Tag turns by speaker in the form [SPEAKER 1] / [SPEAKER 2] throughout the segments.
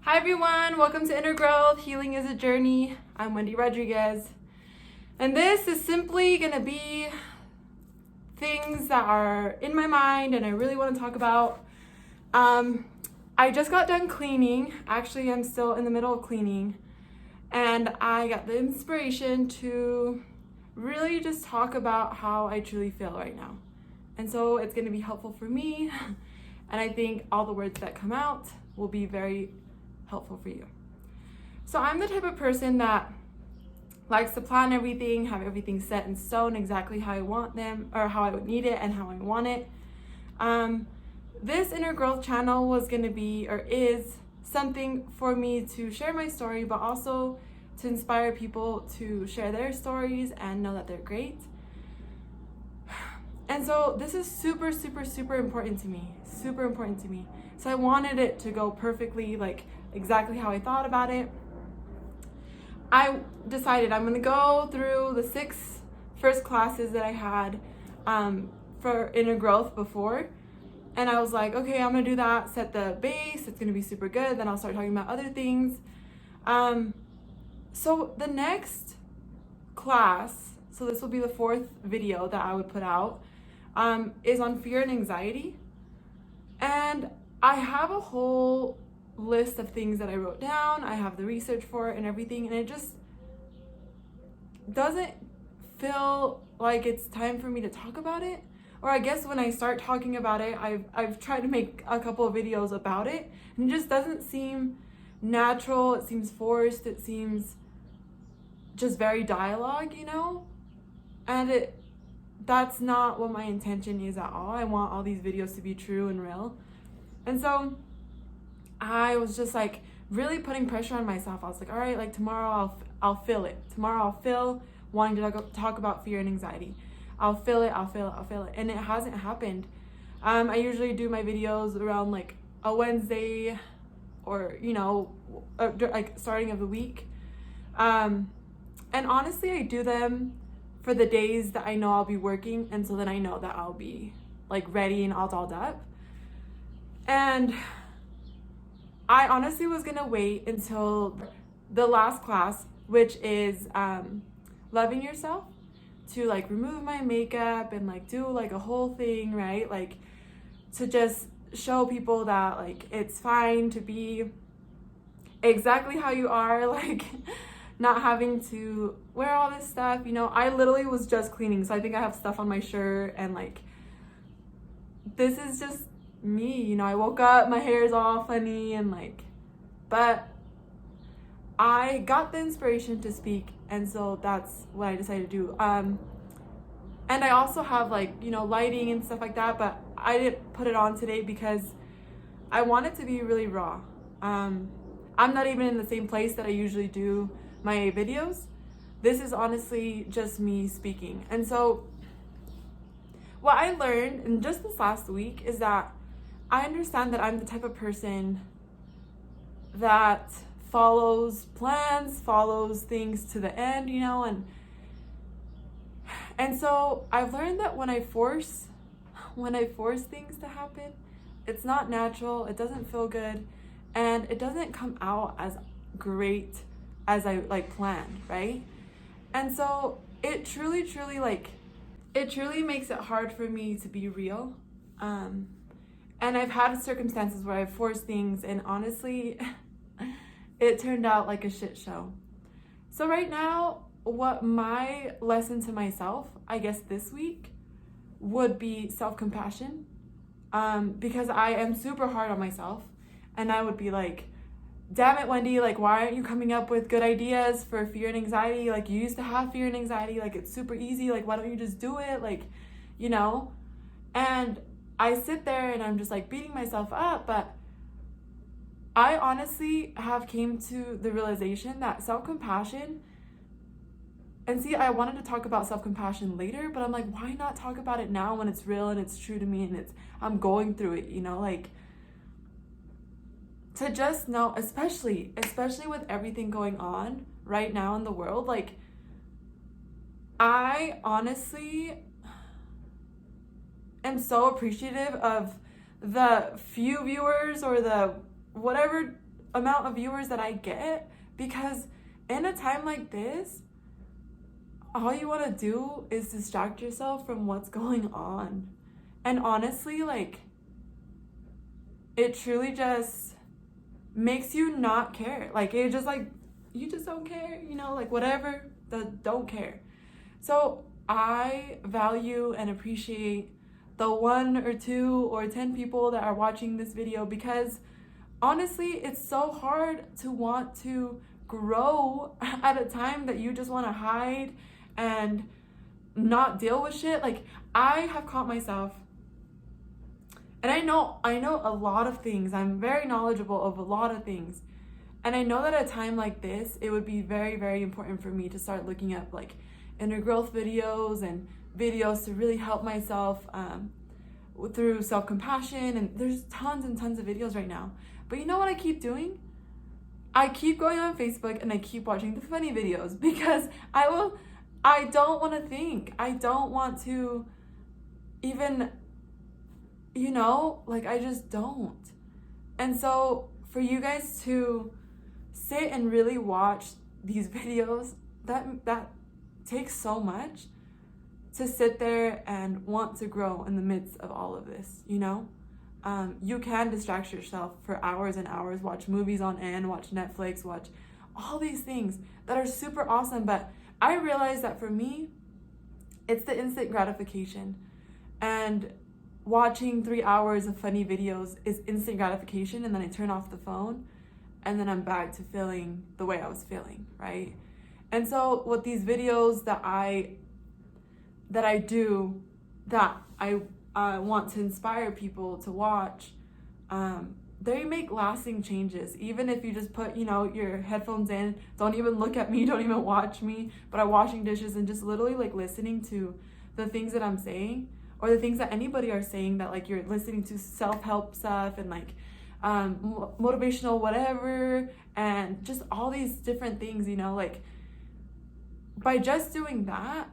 [SPEAKER 1] Hi everyone, welcome to Inner Growth, Healing is a Journey. I'm Wendy Rodriguez. And this is simply gonna be things that are in my mind and I really wanna talk about. I just got done cleaning. Actually, I'm still in the middle of cleaning. And I got the inspiration to really just talk about how I truly feel right now. And so it's gonna be helpful for me. And I think all the words that come out will be very helpful for you. So I'm the type of person that likes to plan everything, have everything set in stone exactly how I want them or how I would need it and how I want it. This Inner Growth channel was going to be or is something for me to share my story, but also to inspire people to share their stories and know that they're great. And so this is super important to me. Super important to me. So I wanted it to go perfectly, like exactly how I thought about it. I decided I'm going to go through the 6 first classes that I had for Inner Growth before. And I was like, okay, I'm going to do that, set the base. It's going to be super good. Then I'll start talking about other things. So the next class, so this will be the 4th video that I would put out, is on fear and anxiety. And I have a whole list of things that I wrote down. I have the research for it and everything, and it just doesn't feel like it's time for me to talk about it. Or I guess when I start talking about it, I've tried to make a couple of videos about it, and it just doesn't seem natural. It seems forced. It seems just very dialogue, you know? And that's not what my intention is at all. I want all these videos to be true and real. And so I was just like really putting pressure on myself. I was like, all right, like tomorrow I'll feel it. Tomorrow I'll feel wanting to talk about fear and anxiety. I'll feel it. And it hasn't happened. I usually do my videos around like a Wednesday or, you know, like starting of the week. And honestly, I do them for the days that I know I'll be working. And so then I know that I'll be like ready and all dolled up. And I honestly was gonna wait until the last class, which is loving yourself, to like remove my makeup and like do like a whole thing, right? Like to just show people that like it's fine to be exactly how you are, like not having to wear all this stuff, you know. I literally was just cleaning, so I think I have stuff on my shirt, and like this is just me, you know. I woke up, my hair is all funny and like, but I got the inspiration to speak, and so that's what I decided to do. And I also have like, you know, lighting and stuff like that, but I didn't put it on today because I want it to be really raw. I'm not even in the same place that I usually do my videos. This is honestly just me speaking. And so what I learned in just this last week is that I understand that I'm the type of person that follows plans, follows things to the end, you know, and so I've learned that when I force things to happen, it's not natural, it doesn't feel good, and it doesn't come out as great as I like planned, right? And so it truly makes it hard for me to be real. And I've had circumstances where I've forced things, and honestly, it turned out like a shit show. So right now, what my lesson to myself, I guess this week, would be self-compassion. Because I am super hard on myself, and I would be like, damn it, Wendy, like why aren't you coming up with good ideas for fear and anxiety? Like you used to have fear and anxiety, like it's super easy, like why don't you just do it? Like, you know? And I sit there and I'm just like beating myself up, but I honestly have came to the realization that self-compassion, and see, I wanted to talk about self-compassion later, but I'm like, why not talk about it now when it's real and it's true to me and I'm going through it, you know? Like to just know, especially with everything going on right now in the world, like I honestly am so appreciative of the few viewers or the whatever amount of viewers that I get, because in a time like this, all you want to do is distract yourself from what's going on. And honestly, like, it truly just makes you not care. Like, it just like, you just don't care, you know, like whatever, don't care. So I value and appreciate the 1 or 2 or 10 people that are watching this video, because honestly, it's so hard to want to grow at a time that you just want to hide and not deal with shit. Like, I have caught myself, and I know a lot of things. I'm very knowledgeable of a lot of things. And I know that at a time like this, it would be very, very important for me to start looking at like inner growth videos and videos to really help myself through self-compassion. And there's tons and tons of videos right now. But you know what I keep doing? I keep going on Facebook and I keep watching the funny videos, because I don't want to think. I don't want to even, you know, like, I just don't. And so for you guys to sit and really watch these videos, that takes so much, to sit there and want to grow in the midst of all of this, you know? You can distract yourself for hours and hours, watch movies on end, watch Netflix, watch all these things that are super awesome. But I realized that for me, it's the instant gratification. And watching 3 hours of funny videos is instant gratification, and then I turn off the phone, and then I'm back to feeling the way I was feeling, right? And so with these videos that I do, that I want to inspire people to watch, they make lasting changes. Even if you just put, you know, your headphones in, don't even look at me, don't even watch me, but I'm washing dishes and just literally like listening to the things that I'm saying, or the things that anybody are saying, that like you're listening to self-help stuff and like motivational whatever, and just all these different things, you know, like by just doing that,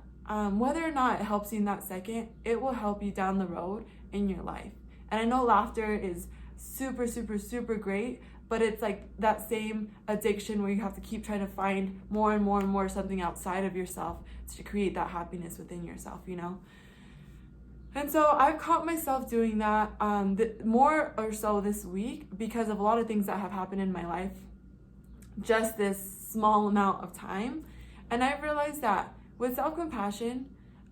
[SPEAKER 1] whether or not it helps you in that second, it will help you down the road in your life. And I know laughter is super, super, super great, but it's like that same addiction where you have to keep trying to find more and more and more something outside of yourself to create that happiness within yourself, you know? And so I've caught myself doing that more or so this week, because of a lot of things that have happened in my life, just this small amount of time. And I've realized that with self-compassion,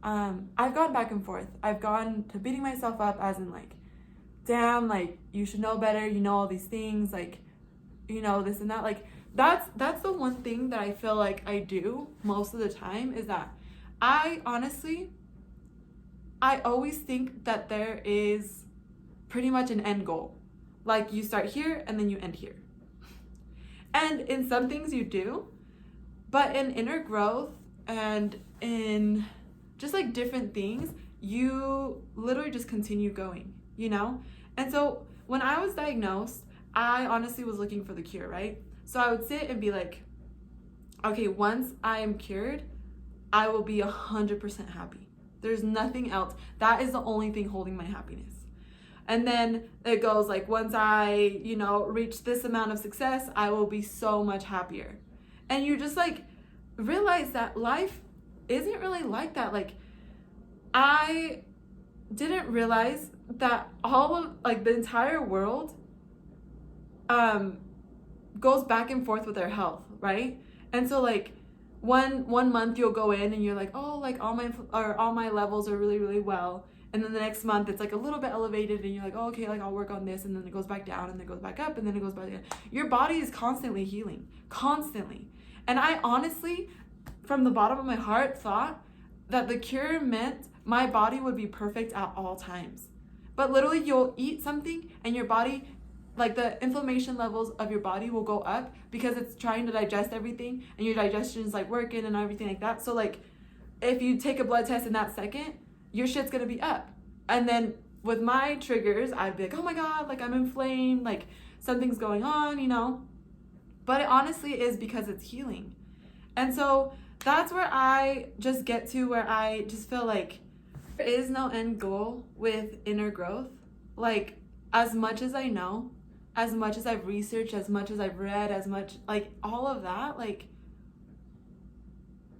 [SPEAKER 1] I've gone back and forth. I've gone to beating myself up as in like, damn, like, you should know better, you know all these things, like, you know, this and that. Like, that's the one thing that I feel like I do most of the time, is that I always think that there is pretty much an end goal. Like, you start here and then you end here. And in some things you do, but in inner growth and in just like different things, you literally just continue going, you know? And so when I was diagnosed, I honestly was looking for the cure, right? So I would sit and be like, okay, once I am cured, I will be 100% happy. There's nothing else. That is the only thing holding my happiness. And then it goes like, once I, you know, reach this amount of success, I will be so much happier. And you just like realize that life isn't really like that. Like, I didn't realize that all of like the entire world goes back and forth with their health, right? And so like one month you'll go in and you're like, oh, like all my levels are really, really well. And then the next month it's like a little bit elevated and you're like, oh, okay, like I'll work on this, and then it goes back down and then it goes back up and then it goes back down. Your body is constantly healing, constantly. And I honestly, from the bottom of my heart, thought that the cure meant my body would be perfect at all times. But literally you'll eat something and your body, like the inflammation levels of your body will go up because it's trying to digest everything and your digestion is like working and everything like that. So like if you take a blood test in that second, your shit's gonna be up. And then with my triggers, I'd be like, oh my God, like I'm inflamed, like something's going on, you know? But it honestly is because it's healing. And so that's where I just get to where I just feel like there is no end goal with inner growth. Like, as much as I know, as much as I've researched, as much as I've read, as much, like, all of that, like,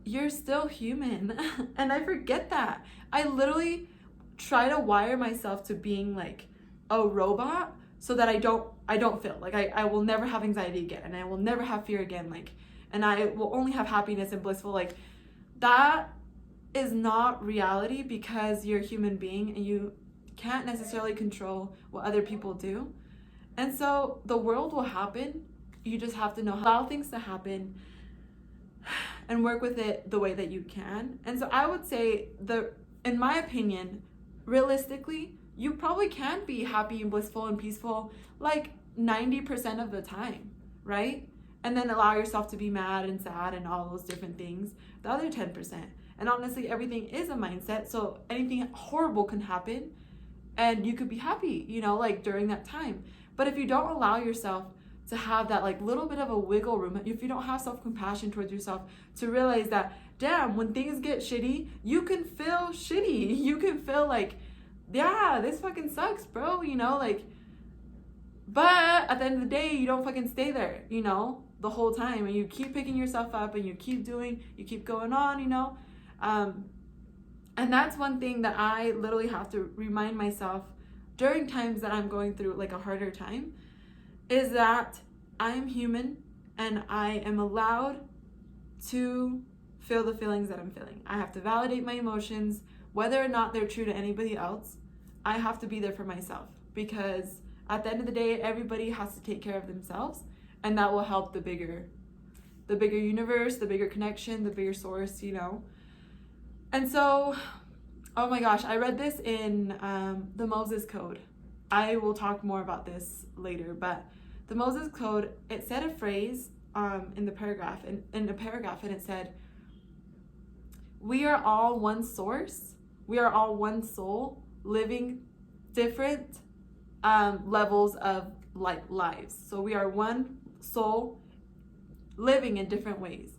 [SPEAKER 1] you're still human. And I forget that. I literally try to wire myself to being like a robot so that I don't feel like I will never have anxiety again, and I will never have fear again, like, and I will only have happiness and blissful, like, that is not reality, because you're a human being and you can't necessarily control what other people do. And so the world will happen. You just have to know how to allow things to happen and work with it the way that you can. And so I would say, in my opinion, realistically, you probably can be happy and blissful and peaceful like 90% of the time, right? And then allow yourself to be mad and sad and all those different things the other 10%. And honestly, everything is a mindset, so anything horrible can happen and you could be happy, you know, like during that time. But if you don't allow yourself to have that like little bit of a wiggle room, if you don't have self-compassion towards yourself, to realize that, damn, when things get shitty, you can feel shitty. You can feel like, yeah, this fucking sucks, bro, you know, like, but at the end of the day, you don't fucking stay there, you know, the whole time, and you keep picking yourself up and you keep going on, you know. And that's one thing that I literally have to remind myself during times that I'm going through like a harder time, is that I am human and I am allowed to feel the feelings that I'm feeling. I have to validate my emotions, whether or not they're true to anybody else. I have to be there for myself, because at the end of the day, everybody has to take care of themselves, and that will help the bigger universe, the bigger connection, the bigger source, you know. And so, oh my gosh, I read this in the Moses Code. I will talk more about this later, but the Moses Code, it said a phrase in a paragraph, and it said, we are all one source, we are all one soul, living different levels of like lives. So we are one soul living in different ways.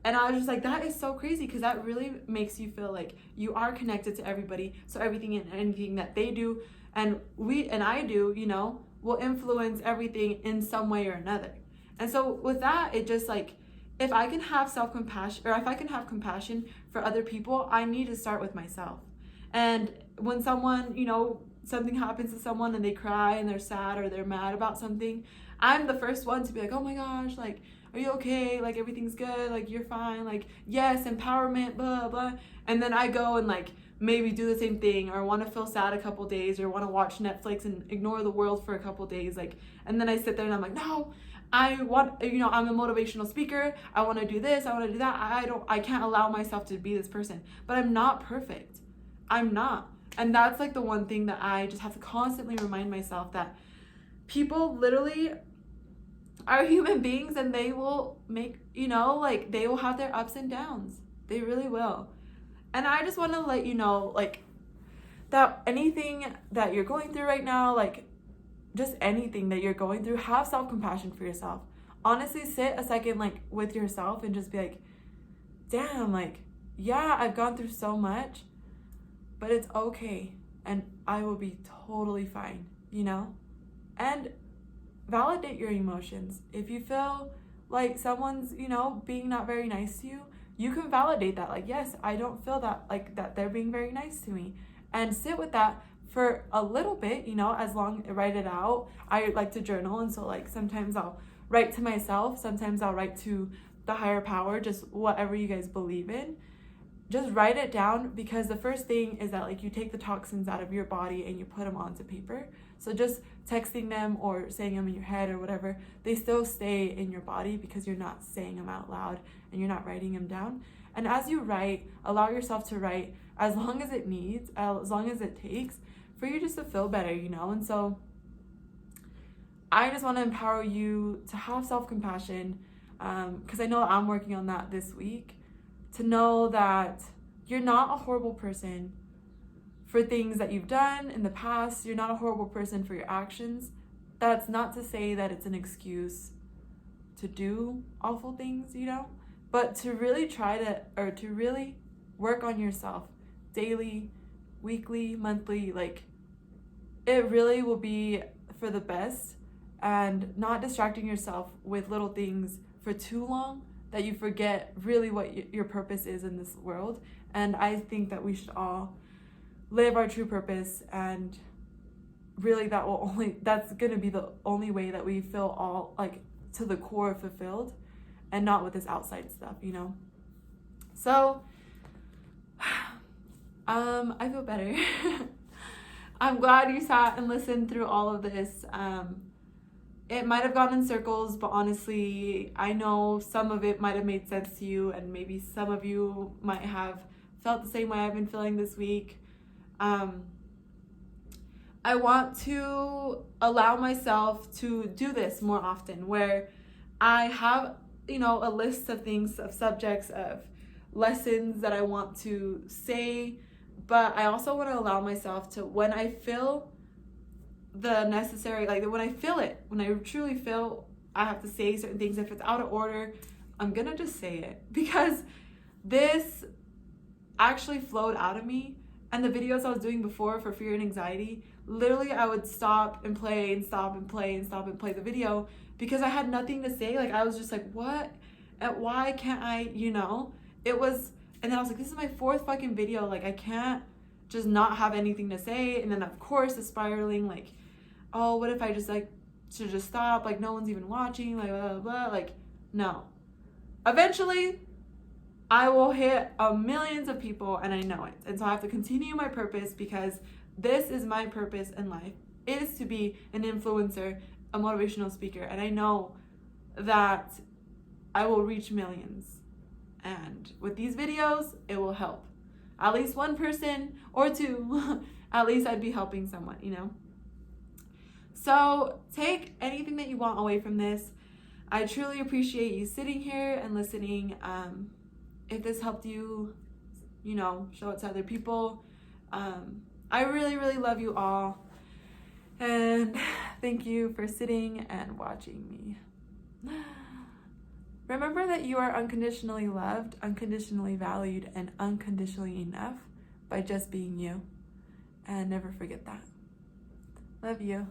[SPEAKER 1] And I was just like, that is so crazy, because that really makes you feel like you are connected to everybody. So everything and anything that they do and I do, you know, will influence everything in some way or another. And so with that, it just like, if I can have self-compassion, or if I can have compassion for other people, I need to start with myself. And when someone, you know, something happens to someone and they cry and they're sad or they're mad about something, I'm the first one to be like, oh my gosh, like, are you okay? Like, everything's good, like, you're fine, like, yes, empowerment, blah, blah. And then I go and like maybe do the same thing, or want to feel sad a couple days, or want to watch Netflix and ignore the world for a couple days, like, and then I sit there and I'm like, no, I want, you know, I'm a motivational speaker, I want to do this, I want to do that, I can't allow myself to be this person. But I'm not perfect. I'm not. And that's like the one thing that I just have to constantly remind myself, that people literally are human beings, and they will make, you know, like, they will have their ups and downs. They really will. And I just want to let you know, like, that anything that you're going through right now, like, just anything that you're going through, have self-compassion for yourself. Honestly, sit a second, like, with yourself and just be like, damn, like, yeah, I've gone through so much, but it's okay, and I will be totally fine, you know? And validate your emotions. If you feel like someone's, you know, being not very nice to you, you can validate that. Like, yes, I don't feel that, like, that they're being very nice to me. And sit with that for a little bit, you know, write it out. I like to journal, and so, like, sometimes I'll write to myself, sometimes I'll write to the higher power, just whatever you guys believe in. Just write it down, because the first thing is that, like, you take the toxins out of your body and you put them onto paper. So just texting them or saying them in your head or whatever, they still stay in your body, because you're not saying them out loud and you're not writing them down. And as you write, allow yourself to write as long as it needs, as long as it takes for you just to feel better, you know? And so I just want to empower you to have self-compassion, because I know I'm working on that this week, to know that you're not a horrible person for things that you've done in the past. You're not a horrible person for your actions. That's not to say that it's an excuse to do awful things, you know, but to really to really work on yourself daily, weekly, monthly, like, it really will be for the best. and not distracting yourself with little things for too long that you forget really what your purpose is in this world. And I think that we should all live our true purpose, and really that's gonna be the only way that we feel all like to the core fulfilled, and not with this outside stuff, you know. So I feel better. I'm glad you sat and listened through all of this. It might have gone in circles, but honestly, I know some of it might have made sense to you, and maybe some of you might have felt the same way I've been feeling this week. I want to allow myself to do this more often, where I have, you know, a list of things, of subjects, of lessons that I want to say, but I also want to allow myself to, when I feel the necessary, like when I feel it, when I truly feel I have to say certain things, if it's out of order, I'm gonna just say it, because this actually flowed out of me. And the videos I was doing before for fear and anxiety, literally I would stop and play and stop and play and stop and play the video, because I had nothing to say. Like I was just like, what? And why can't I, you know? It was, and then I was like, this is my 4th fucking video. Like I can't just not have anything to say. And then of course it's spiraling, like, oh, what if I just like should just stop? Like no one's even watching, like blah, blah, blah. Like, no. Eventually, I will hit millions of people, and I know it. And so I have to continue my purpose, because this is my purpose in life, is to be an influencer, a motivational speaker. And I know that I will reach millions. And with these videos, it will help at least one person or two. At least I'd be helping someone, you know? So take anything that you want away from this. I truly appreciate you sitting here and listening. If this helped you, you know, show it to other people. I really, really love you all. And thank you for sitting and watching me. Remember that you are unconditionally loved, unconditionally valued, and unconditionally enough by just being you. And never forget that. Love you.